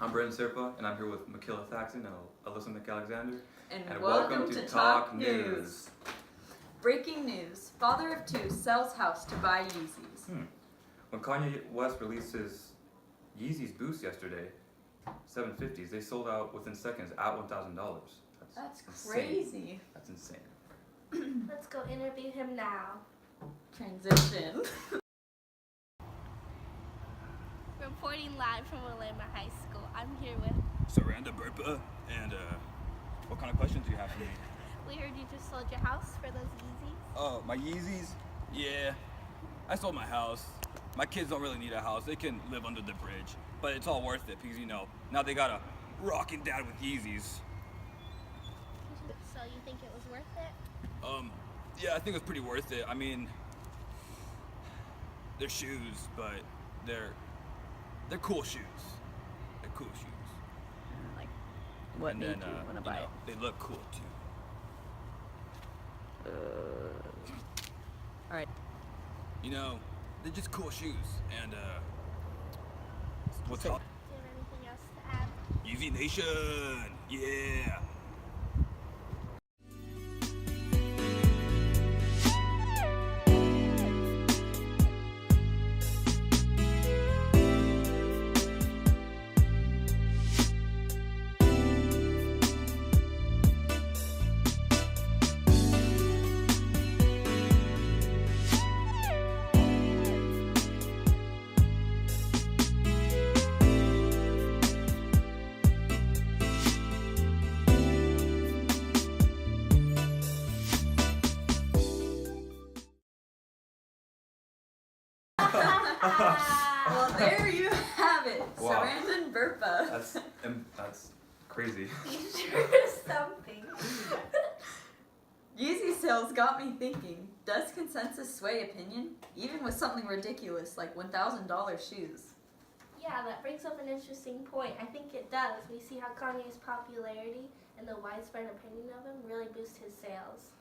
I'm Brandon Serpa, and I'm here with Michaela Thaxton and Alyssa McAlexander. And welcome to Talk News. Breaking news. Father of two sells house to buy Yeezys. When Kanye West released his Yeezys Boost yesterday, 750s, they sold out within seconds at $1,000. That's insane. crazy. That's insane. Let's go interview him now. Transition. Reporting live from Willamette High School. I'm here with... Saranda Burpa, and what kind of questions do you have for me? We heard you just sold your house for those Yeezys. Oh, my Yeezys? Yeah, I sold my house. My kids don't really need a house. They can live under the bridge. But it's all worth it because, now they got a rockin' dad with Yeezys. So you think it was worth it? Yeah, I think it was pretty worth it. I mean, they're shoes, but they're cool shoes. They're cool shoes. Like, what And made then, you want to buy it? they look cool too. All right. They're just cool shoes. And, what's up? Do you have anything else to add? Yeezy Nation! Yeah! Well, there you have it. Wow. Sarandon Burpa. That's crazy. You sure something? Yeezy sales got me thinking, does consensus sway opinion? Even with something ridiculous like $1,000 shoes. Yeah, that brings up an interesting point. I think it does. We see how Kanye's popularity and the widespread opinion of him really boost his sales.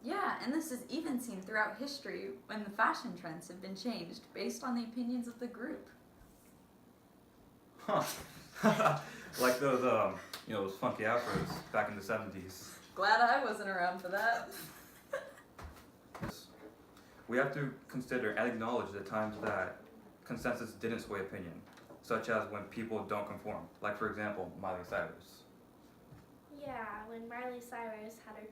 Yeah, and this is even seen throughout history when the fashion trends have been changed based on the opinions of the group. Huh. Like those, those funky afros back in the 70s. Glad I wasn't around for that. We have to consider and acknowledge the times that consensus didn't sway opinion, such as when people don't conform, like for example, Miley Cyrus. Yeah, when Miley Cyrus had her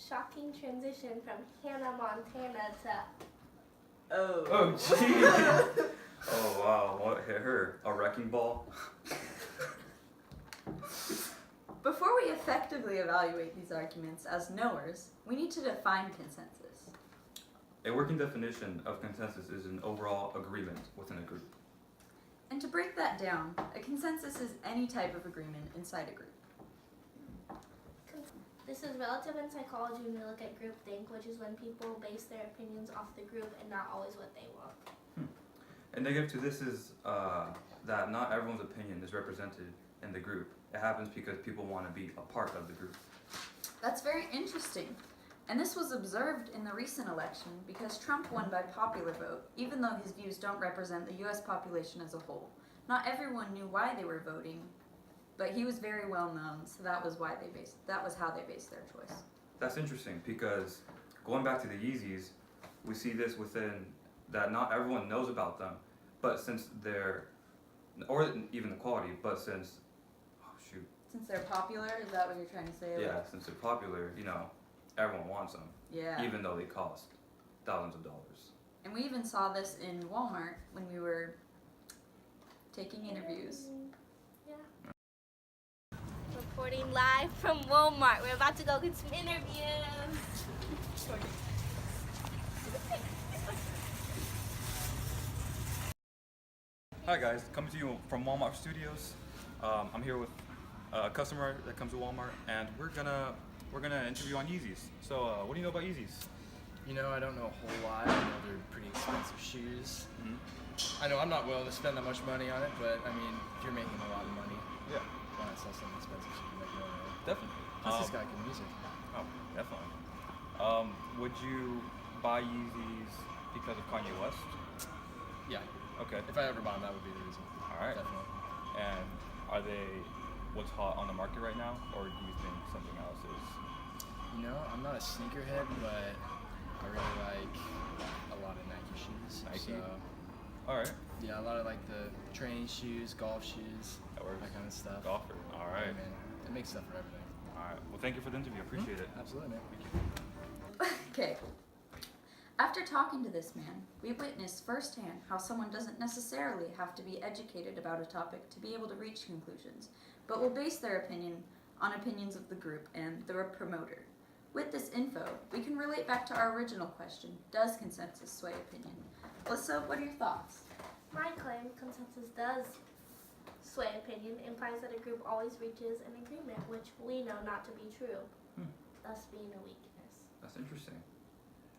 shocking transition from Hannah Montana to... Oh, gee! Oh, wow, what hit her? A wrecking ball? Before we effectively evaluate these arguments as knowers, we need to define consensus. A working definition of consensus is an overall agreement within a group. And to break that down, a consensus is any type of agreement inside a group. This is relative in psychology when we look at groupthink, which is when people base their opinions off the group and not always what they want. A negative to this is that not everyone's opinion is represented in the group. It happens because people want to be a part of the group. That's very interesting. And this was observed in the recent election because Trump won by popular vote, even though his views don't represent the US population as a whole. Not everyone knew why they were voting, but he was very well known, so that was how they based their choice. That's interesting because going back to the Yeezys, we see this within that not everyone knows about them, but since they're, or even the quality, but since, Since they're popular, is that what you're trying to say? yeah, since they're popular, everyone wants them, Yeah. even though they cost thousands of dollars. And we even saw this in Walmart when we were taking interviews. Yeah. Reporting live from Walmart. We're about to go get some interviews. Hi guys, coming to you from Walmart Studios. I'm here with a customer that comes to Walmart, and we're gonna interview on Yeezys. So, what do you know about Yeezys? I don't know a whole lot. I know they're pretty expensive shoes. I know I'm not willing to spend that much money on it, but I mean, if you're making a lot of money, Yeah, why not sell something expensive so you can make more money? definitely. Plus, this guy can music. Oh, definitely. Would you buy Yeezys because of Kanye West? Yeah. Okay. If I ever bought them, that would be the reason. All right. Definitely. And are they what's hot on the market right now, or do you think something else is? You know, I'm not a sneakerhead, but I really like a lot of Nike shoes. Nike? So, All right. yeah, a lot of like the training shoes, golf shoes, That works. that kind of stuff. Golfer. All Yeah, right. man. It makes stuff for everything. All right. Well, thank you for the interview. I appreciate it. Absolutely, man. Okay. After talking to this man, we witnessed firsthand how someone doesn't necessarily have to be educated about a topic to be able to reach conclusions, but will base their opinion on opinions of the group and the promoter. With this info, we can relate back to our original question, does consensus sway opinion? Alyssa, what are your thoughts? My claim, consensus does sway opinion, implies that a group always reaches an agreement, which we know not to be true, thus being a weakness. That's interesting.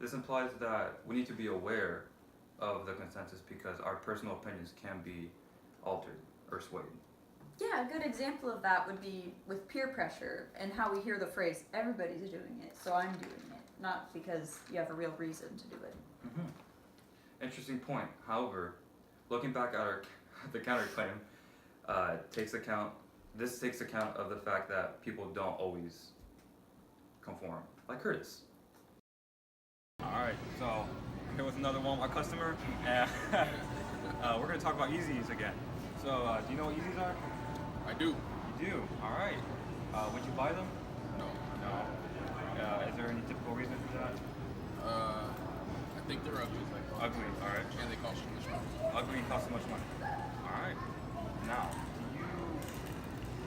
This implies that we need to be aware of the consensus because our personal opinions can be altered or swayed. Yeah, a good example of that would be with peer pressure and how we hear the phrase, everybody's doing it, so I'm doing it, not because you have a real reason to do it. Interesting point. However, looking back at the counterclaim, takes account of the fact that people don't always conform, like Curtis. All right, so here with another Walmart customer, and we're gonna talk about Yeezys again. So, do you know what Yeezys are? I do. You do. All right. Would you buy them? No. No. Is there any typical reason for that? I think they're ugly. Ugly. All right. And they cost too much money. Ugly and cost so much money. All right. Now,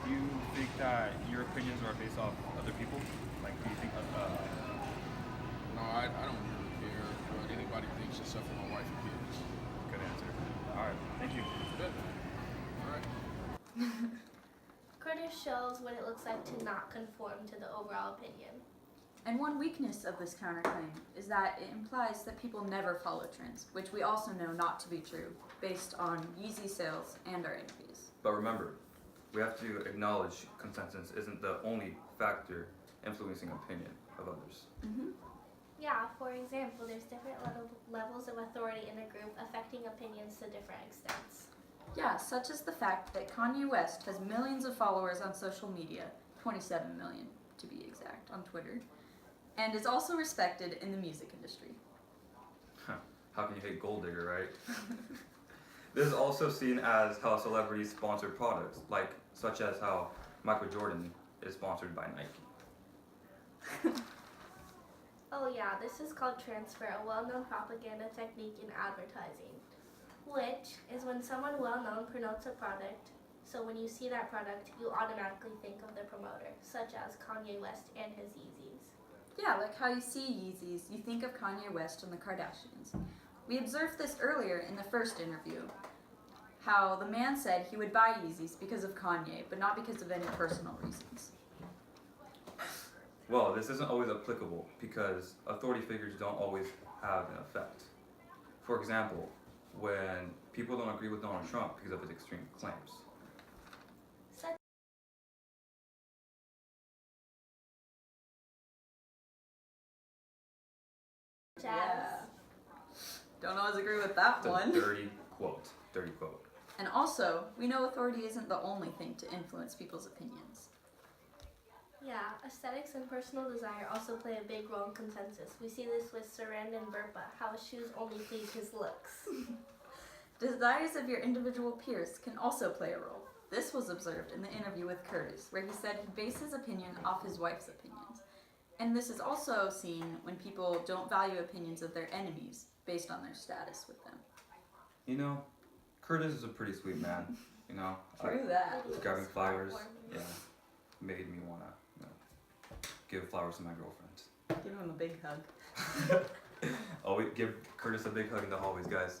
do you think that your opinions are based off other people? Like, do you think No, I don't really care what anybody thinks except for my wife and kids. good answer. All right. Thank you. Good. All right. Curtis shows what it looks like to not conform to the overall opinion. And one weakness of this counterclaim is that it implies that people never follow trends, which we also know not to be true, based on Yeezy sales and our interviews. But remember, we have to acknowledge consensus isn't the only factor influencing opinion of others. Yeah, for example, there's different levels of authority in a group affecting opinions to different extents. Yeah, such as the fact that Kanye West has millions of followers on social media, 27 million to be exact, on Twitter, and is also respected in the music industry. How can you hate Gold Digger, right? This is also seen as how celebrities sponsor products, such as how Michael Jordan is sponsored by Nike. Oh yeah, this is called transfer, a well-known propaganda technique in advertising, which is when someone well-known promotes a product, so when you see that product, you automatically think of the promoter, such as Kanye West and his Yeezys. Yeah, like how you see Yeezys, you think of Kanye West and the Kardashians. We observed this earlier in the first interview, how the man said he would buy Yeezys because of Kanye, but not because of any personal reasons. Well, this isn't always applicable because authority figures don't always have an effect. For example, when people don't agree with Donald Trump because of his extreme claims. Such as Don't always agree with that It's a one. dirty quote. Dirty quote. And also, we know authority isn't the only thing to influence people's opinions. Yeah, aesthetics and personal desire also play a big role in consensus. We see this with Sarandon Burpa, how his shoes only please his looks. Desires of your individual peers can also play a role. This was observed in the interview with Curtis, where he said he based his opinion off his wife's opinions. And this is also seen when people don't value opinions of their enemies based on their status with them. You know, Curtis is a pretty sweet man. You know, True that. grabbing flowers, yeah, made me wanna give flowers to my girlfriend. Give him a big hug. Always give Curtis a big hug in the hallways, guys.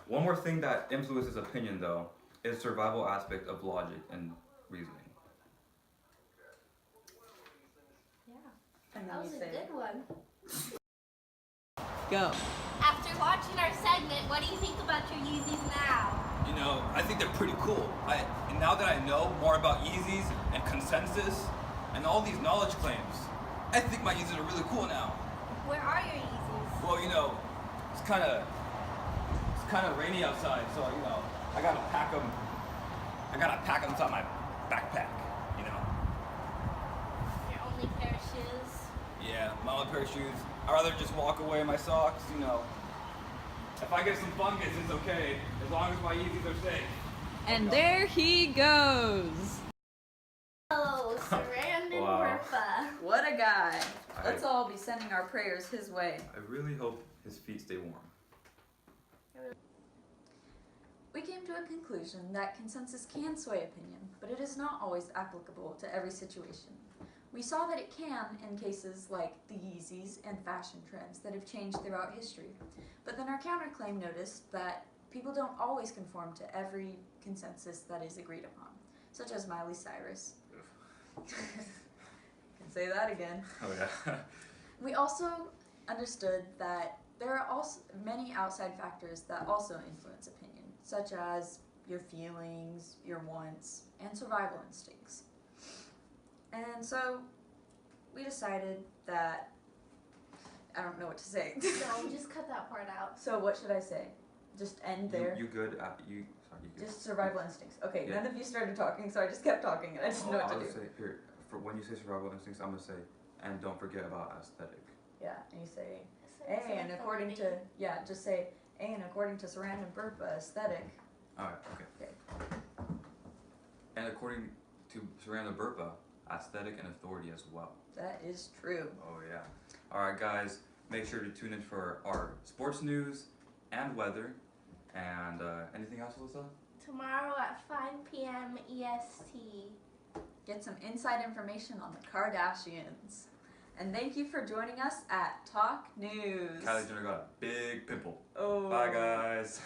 One more thing that influences opinion, though, is survival aspect of logic and reasoning. Yeah, And that then was you a say, good one. go. After watching our segment, what do you think about your Yeezys now? You know, I think they're pretty cool. And now that I know more about Yeezys and consensus and all these knowledge claims, I think my Yeezys are really cool now. Where are your Yeezys? Well, you know, it's kind of rainy outside, so you know, I gotta pack them I gotta pack them inside my backpack, you know? Your only pair of shoes. Yeah, my own pair of shoes. I'd rather just walk away in my socks, you know. If I get some fungus, it's okay, as long as my Yeezys are safe. And there he goes. Oh, Sarandon Wow. Burpa. What a guy. I- Let's all be sending our prayers his way. I really hope his feet stay warm. We came to a conclusion that consensus can sway opinion, but it is not always applicable to every situation. We saw that it can in cases like the Yeezys and fashion trends that have changed throughout history. But then our counterclaim noticed that people don't always conform to every consensus that is agreed upon, such as Miley Cyrus. Can say that again. Oh yeah. We also understood that there are also many outside factors that also influence opinion, such as your feelings, your wants, and survival instincts. And so we decided that I don't know what to say. No, just cut that part out. So what should I say? Just end there? You good at you? Sorry, you good. Just survival instincts. Okay, Yeah. none of you started talking, so I just kept talking and I didn't know what I'll to do. just say here for when you say survival instincts, I'm gonna say, and don't forget about aesthetic. Yeah, and you say, It's A, and according to, authority. yeah, just say, A, and according to Sarandon Burpa, aesthetic. Alright, okay. Okay. And according to Sarandon Burpa, aesthetic and authority as well. That is true. Oh yeah. Alright guys, make sure to tune in for our sports news and weather. And anything else, Alyssa? Tomorrow at 5 p.m. EST. Get some inside information on the Kardashians. And thank you for joining us at Talk News. Kylie Jenner got a big pimple. Oh. Bye guys.